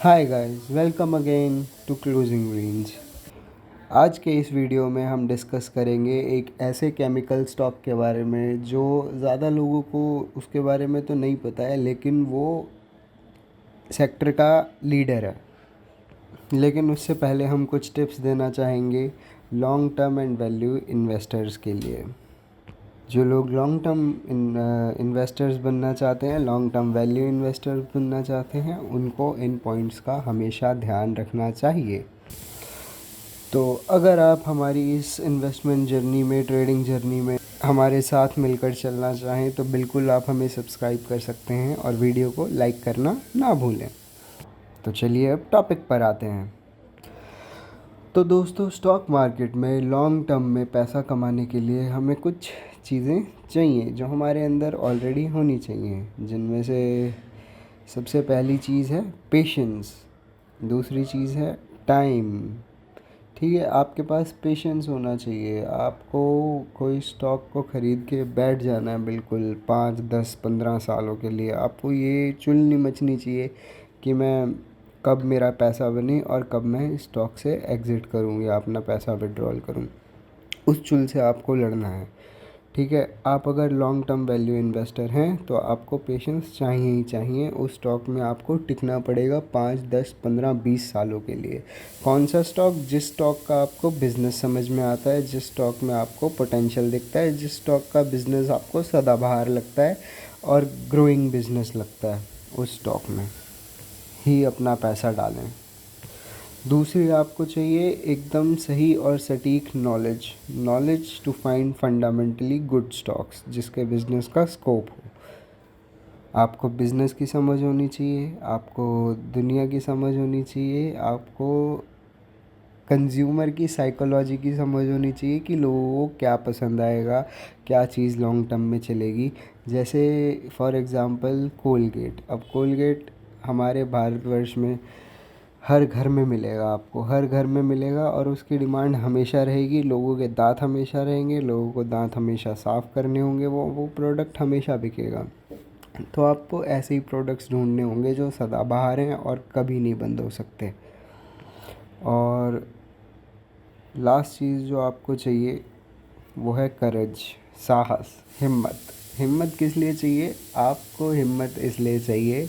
Hi guys, welcome again to closing range. आज के इस वीडियो में हम डिस्कस करेंगे एक ऐसे केमिकल स्टॉक के बारे में जो ज़्यादा लोगों को उसके बारे में तो नहीं पता है, लेकिन वो सेक्टर का लीडर है। लेकिन उससे पहले हम कुछ टिप्स देना चाहेंगे long term and value investors के लिए। जो लोग लॉन्ग टर्म इन्वेस्टर्स बनना चाहते हैं, लॉन्ग टर्म वैल्यू इन्वेस्टर्स बनना चाहते हैं, उनको इन पॉइंट्स का हमेशा ध्यान रखना चाहिए। तो अगर आप हमारी इस इन्वेस्टमेंट जर्नी में, ट्रेडिंग जर्नी में हमारे साथ मिलकर चलना चाहें तो बिल्कुल आप हमें सब्सक्राइब कर सकते हैं और वीडियो को लाइक करना ना भूलें। तो चलिए अब टॉपिक पर आते हैं। तो दोस्तों, स्टॉक मार्केट में लॉन्ग टर्म में पैसा कमाने के लिए हमें कुछ चीज़ें चाहिए जो हमारे अंदर ऑलरेडी होनी चाहिए, जिनमें से सबसे पहली चीज़ है पेशेंस, दूसरी चीज़ है टाइम। ठीक है, आपके पास पेशेंस होना चाहिए। आपको कोई स्टॉक को ख़रीद के बैठ जाना है बिल्कुल 5, 10, 15 सालों के लिए। आपको ये चुल नहीं मचनी चाहिए कि मैं कब मेरा पैसा बने और कब मैं स्टॉक से एग्ज़िट करूँ या अपना पैसा विड्रॉल करूँ। उस चुल से आपको लड़ना है। ठीक है, आप अगर लॉन्ग टर्म वैल्यू इन्वेस्टर हैं तो आपको पेशेंस चाहिए ही चाहिए। उस स्टॉक में आपको टिकना पड़ेगा 5, 10, 15, 20 सालों के लिए। कौन सा स्टॉक? जिस स्टॉक का आपको बिज़नेस समझ में आता है, जिस स्टॉक में आपको पोटेंशियल दिखता है, जिस स्टॉक का बिज़नेस आपको सदाबहार लगता है और ग्रोइंग बिज़नेस लगता है, उस स्टॉक में ही अपना पैसा डालें। दूसरी आपको चाहिए एकदम सही और सटीक knowledge to find fundamentally good stocks जिसके बिज़नेस का स्कोप हो। आपको बिज़नेस की समझ होनी चाहिए, आपको दुनिया की समझ होनी चाहिए, आपको कंज्यूमर की साइकोलॉजी की समझ होनी चाहिए कि लोगों को क्या पसंद आएगा, क्या चीज़ लॉन्ग टर्म में चलेगी। जैसे फॉर एग्ज़ाम्पल कोलगेट। अब कोलगेट हमारे भारतवर्ष में हर घर में मिलेगा, आपको हर घर में मिलेगा और उसकी डिमांड हमेशा रहेगी। लोगों के दांत हमेशा रहेंगे, लोगों को दांत हमेशा साफ़ करने होंगे, वो प्रोडक्ट हमेशा बिकेगा। तो आपको ऐसे ही प्रोडक्ट्स ढूंढने होंगे जो सदाबहार हैं और कभी नहीं बंद हो सकते। और लास्ट चीज़ जो आपको चाहिए वो है करेज, साहस, हिम्मत। हिम्मत किस लिए चाहिए? आपको हिम्मत इसलिए चाहिए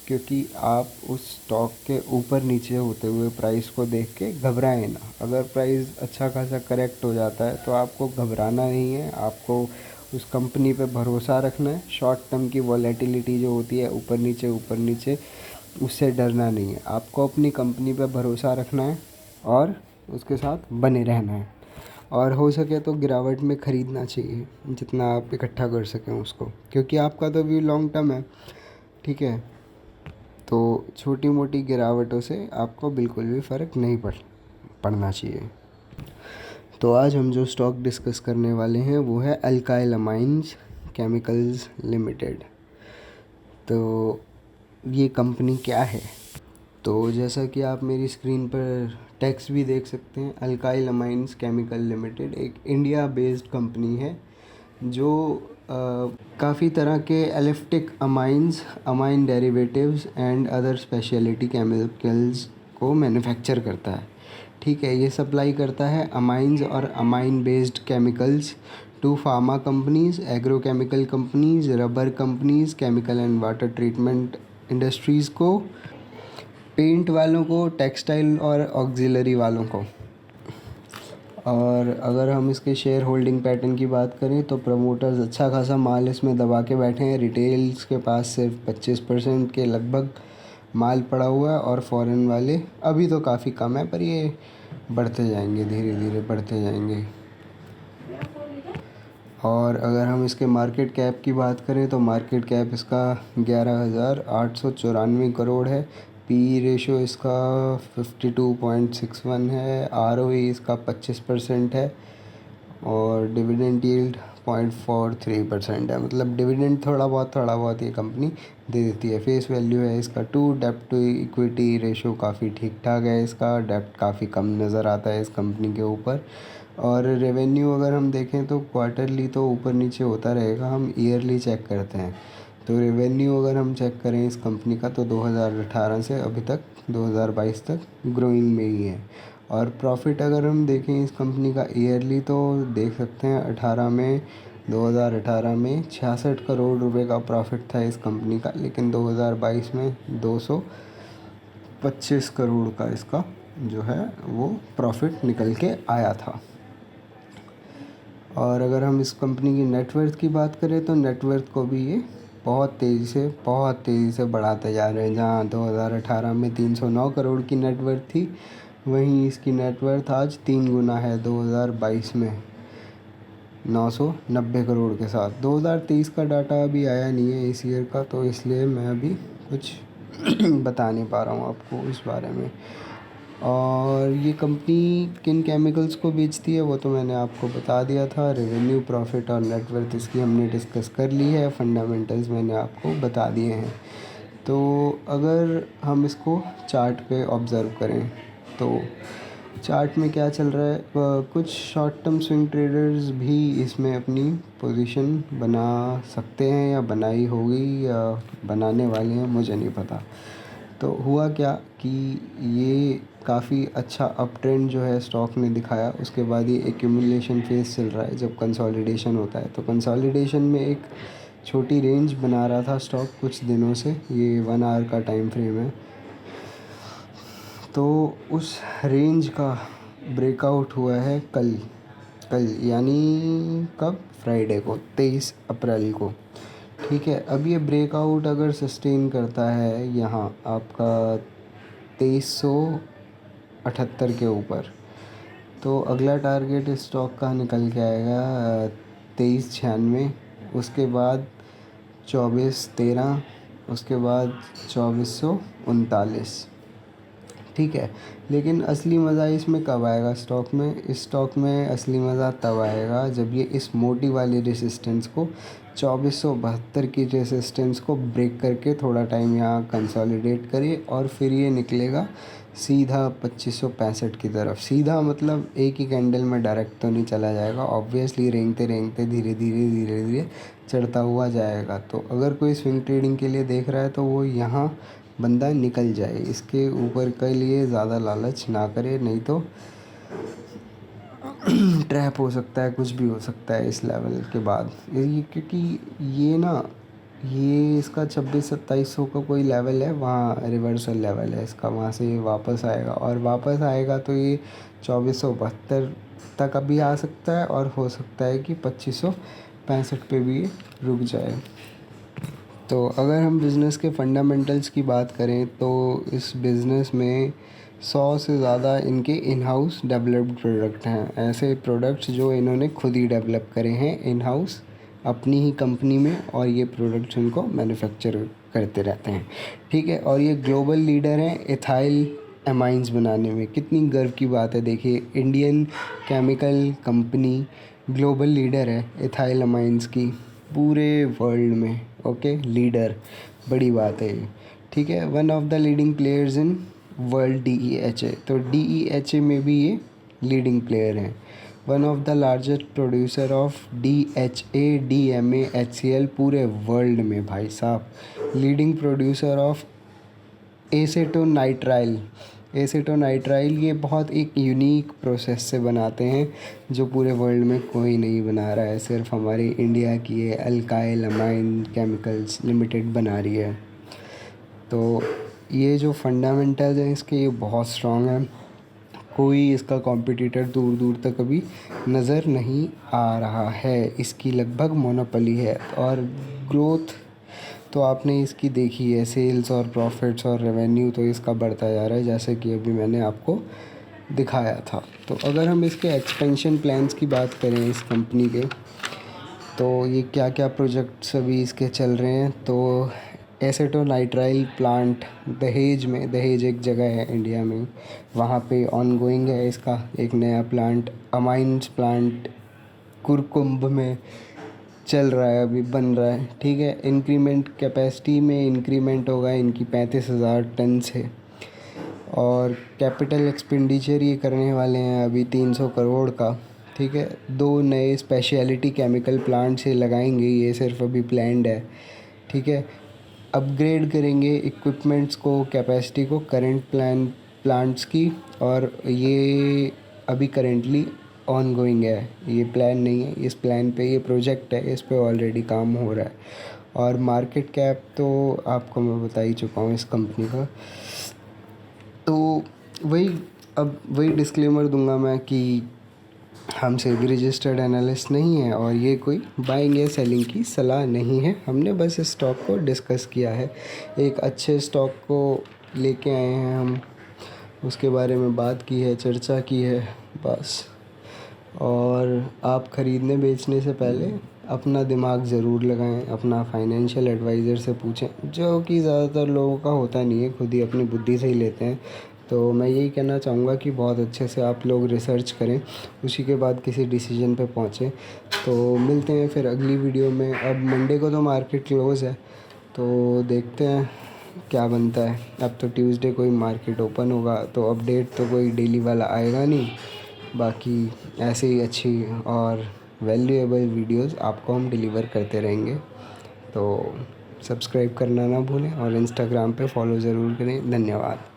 क्योंकि आप उस स्टॉक के ऊपर नीचे होते हुए प्राइस को देख के घबराएं ना। अगर प्राइस अच्छा खासा करेक्ट हो जाता है तो आपको घबराना नहीं है, आपको उस कंपनी पे भरोसा रखना है। शॉर्ट टर्म की वॉलेटिलिटी जो होती है ऊपर नीचे, उससे डरना नहीं है। आपको अपनी कंपनी पे भरोसा रखना है और उसके साथ बने रहना है। और हो सके तो गिरावट में ख़रीदना चाहिए जितना आप इकट्ठा कर सकें उसको, क्योंकि आपका तो व्यू लॉन्ग टर्म है। ठीक है, तो छोटी मोटी गिरावटों से आपको बिल्कुल भी फ़र्क नहीं पड़ना चाहिए। तो आज हम जो स्टॉक डिस्कस करने वाले हैं वो है अल्काइल अमाइंस केमिकल्स लिमिटेड। तो ये कंपनी क्या है? तो जैसा कि आप मेरी स्क्रीन पर टेक्स्ट भी देख सकते हैं, अल्काइल अमाइंस केमिकल लिमिटेड एक इंडिया बेस्ड कंपनी है जो काफ़ी तरह के elliptic amines, amine derivatives and other speciality chemicals को मैन्युफैक्चर करता है। ठीक है, ये सप्लाई करता है अमाइंस और amine based chemicals to pharma companies, agrochemical companies, rubber companies, chemical and water treatment industries को, पेंट वालों को, टेक्सटाइल और ऑक्सिलरी वालों को। और अगर हम इसके शेयर होल्डिंग पैटर्न की बात करें तो प्रमोटर्स अच्छा खासा माल इसमें दबा के बैठे हैं। रिटेल्स के पास सिर्फ 25% के लगभग माल पड़ा हुआ है और फॉरेन वाले अभी तो काफ़ी कम है, पर ये बढ़ते जाएंगे, धीरे धीरे बढ़ते जाएंगे। और अगर हम इसके मार्केट कैप की बात करें तो मार्केट कैप इसका 11,894 करोड़ है। पी रेशो इसका 52.61 है। आरओई इसका 25% है और डिविडेंड यील्ड 0.43% है। मतलब डिविडेंड थोड़ा बहुत ये कंपनी दे देती है। फेस वैल्यू है इसका 2, डेप्ट टू इक्विटी रेशो काफ़ी ठीक ठाक है इसका, डेप्ट काफ़ी कम नज़र आता है इस कंपनी के ऊपर। और रेवेन्यू अगर हम देखें तो क्वार्टरली तो ऊपर नीचे होता रहेगा, हम ईयरली चेक करते हैं तो रेवेन्यू अगर हम चेक करें इस कंपनी का तो 2018 से अभी तक 2022 तक ग्रोइंग में ही है। और प्रॉफिट अगर हम देखें इस कंपनी का ईयरली तो देख सकते हैं 2018 में 66 करोड़ रुपए का प्रॉफिट था इस कंपनी का, लेकिन 2022 में 225 करोड़ का इसका जो है वो प्रॉफिट निकल के आया था। और अगर हम इस कंपनी की नेटवर्थ की बात करें तो नेटवर्थ को भी ये बहुत तेज़ी से बढ़ाते जा रहे हैं। जहाँ 2018 में 309 करोड़ की नेटवर्थ थी, वहीं इसकी नेटवर्थ आज 3 गुना है 2022 में 990 करोड़ के साथ। 2023 का डाटा अभी आया नहीं है इस ईयर का, तो इसलिए मैं अभी कुछ बता नहीं पा रहा हूँ आपको इस बारे में। और ये कंपनी किन केमिकल्स को बेचती है वो तो मैंने आपको बता दिया था। रेवेन्यू, प्रॉफिट और नेटवर्थ इसकी हमने डिस्कस कर ली है। फंडामेंटल्स मैंने आपको बता दिए हैं। तो अगर हम इसको चार्ट पे ऑब्ज़र्व करें तो चार्ट में क्या चल रहा है, कुछ शॉर्ट टर्म स्विंग ट्रेडर्स भी इसमें अपनी पोजीशन बना सकते हैं या बनाई होगी या बनाने वाले हैं, मुझे नहीं पता। तो हुआ क्या कि ये काफ़ी अच्छा अप ट्रेंड जो है स्टॉक ने दिखाया, उसके बाद ये एक्यूमुलेशन फेज़ चल रहा है। जब कंसोलिडेशन होता है तो कंसोलिडेशन में एक छोटी रेंज बना रहा था स्टॉक कुछ दिनों से, ये 1 आवर का टाइम फ्रेम है। तो उस रेंज का ब्रेकआउट हुआ है कल यानी कब, फ्राइडे को 23 अप्रैल को। ठीक है, अब ये ब्रेकआउट अगर सस्टेन करता है यहाँ आपका 2378 के ऊपर, तो अगला टारगेट इस स्टॉक का निकल के आएगा 2396, उसके बाद 2413, उसके बाद 2439। ठीक है, लेकिन असली मज़ा इसमें कब आएगा स्टॉक में? इस स्टॉक में असली मज़ा तब आएगा जब ये इस मोटी वाली रेसिस्टेंस को 2472 की रेसिस्टेंस को ब्रेक करके थोड़ा टाइम यहाँ कंसोलिडेट करे और फिर ये निकलेगा सीधा 2565 की तरफ। सीधा मतलब एक ही कैंडल में डायरेक्ट तो नहीं चला जाएगा, ऑब्वियसली रेंगते रेंगते धीरे धीरे चढ़ता हुआ जाएगा। तो अगर कोई स्विंग ट्रेडिंग के लिए देख रहा है तो वो यहाँ बंदा निकल जाए, इसके ऊपर के लिए ज़्यादा लालच ना करे, नहीं तो ट्रैप हो सकता है, कुछ भी हो सकता है इस लेवल के बाद। ये क्योंकि ये इसका 2600-2700 का कोई लेवल है, वहाँ रिवर्सल लेवल है इसका, वहाँ से ये वापस आएगा और वापस आएगा तो ये 2472 तक अभी आ सकता है और हो सकता है कि 2565 पे भी ये रुक जाए। तो अगर हम बिज़नेस के फंडामेंटल्स की बात करें तो इस बिज़नेस में 100 से ज़्यादा इनके इन हाउस डेवलप्ड प्रोडक्ट हैं, ऐसे प्रोडक्ट्स जो इन्होंने खुद ही डेवलप करे हैं इन हाउस अपनी ही कंपनी में, और ये प्रोडक्ट्स उनको मैन्युफैक्चर करते रहते हैं। ठीक है, और ये ग्लोबल लीडर हैं एथाइल एमाइंस बनाने में। कितनी गर्व की बात है, देखिए Indian chemical company global leader है एथाइल एमाइंस की पूरे वर्ल्ड में। ओके, लीडर, बड़ी बात है ये। ठीक है, one of the leading players in world DEHA, तो DEHA में भी ये लीडिंग प्लेयर हैं। One of the largest producer of DHA DMA HCl पूरे वर्ल्ड में भाई साहब। लीडिंग प्रोड्यूसर ऑफ एसेटोनाइट्राइल ये बहुत एक यूनिक प्रोसेस से बनाते हैं जो पूरे वर्ल्ड में कोई नहीं बना रहा है, सिर्फ हमारी इंडिया की ये अल्काइल अमाइन केमिकल्स लिमिटेड बना रही है। तो ये जो फंडामेंटल्स हैं इसके, ये बहुत स्ट्रॉन्ग हैं, कोई इसका कॉम्पिटिटर दूर दूर तक अभी नज़र नहीं आ रहा है, इसकी लगभग मोनोपोली है। और ग्रोथ तो आपने इसकी देखी है, सेल्स और प्रॉफिट्स और रेवेन्यू तो इसका बढ़ता जा रहा है जैसे कि अभी मैंने आपको दिखाया था। तो अगर हम इसके एक्सपेंशन प्लान्स की बात करें इस कंपनी के, तो ये क्या क्या प्रोजेक्ट्स अभी इसके चल रहे हैं, तो एसेटोनाइट्राइल प्लांट दहेज एक जगह है इंडिया में, वहाँ पे ऑनगोइंग है इसका एक नया प्लांट। अमाइंस प्लांट कुरकुम्ब में चल रहा है, अभी बन रहा है। ठीक है, इंक्रीमेंट कैपेसिटी में इंक्रीमेंट होगा इनकी 35,000 टन से, और कैपिटल एक्सपेंडिचर ये करने वाले हैं अभी 300 करोड़ का। ठीक है, 2 नए स्पेशलिटी केमिकल प्लांट से लगाएंगे, ये सिर्फ अभी प्लान्ड है। ठीक है। अपग्रेड करेंगे इक्विपमेंट्स को, कैपेसिटी को करंट प्लांट्स की, और ये अभी करेंटली ऑनगोइंग है, ये प्लान नहीं है, इस प्लान पे ये प्रोजेक्ट है, इस पे ऑलरेडी काम हो रहा है। और मार्केट कैप तो आपको मैं बता ही चुका हूँ इस कंपनी का। तो वही अब वही डिस्क्लेमर दूंगा मैं कि हम सेबी रजिस्टर्ड एनालिस्ट नहीं है और ये कोई बाइंग या सेलिंग की सलाह नहीं है। हमने बस इस स्टॉक को डिस्कस किया है, एक अच्छे स्टॉक को लेके आए हैं हम, उसके बारे में बात की है, चर्चा की है बस। और आप ख़रीदने बेचने से पहले अपना दिमाग ज़रूर लगाएं, अपना फाइनेंशियल एडवाइज़र से पूछें, जो कि ज़्यादातर लोगों का होता नहीं है, खुद ही अपनी बुद्धि से ही लेते हैं। तो मैं यही कहना चाहूँगा कि बहुत अच्छे से आप लोग रिसर्च करें, उसी के बाद किसी डिसीजन पे पहुँचें। तो मिलते हैं फिर अगली वीडियो में। अब मंडे को तो मार्केट क्लोज़ है, तो देखते हैं क्या बनता है। अब तो ट्यूसडे को ही मार्केट ओपन होगा, तो अपडेट तो कोई डेली वाला आएगा नहीं। बाकी ऐसे ही अच्छी और वैल्यूएबल वीडियोस आपको हम डिलीवर करते रहेंगे। तो सब्सक्राइब करना ना भूलें और इंस्टाग्राम पे फॉलो ज़रूर करें। धन्यवाद।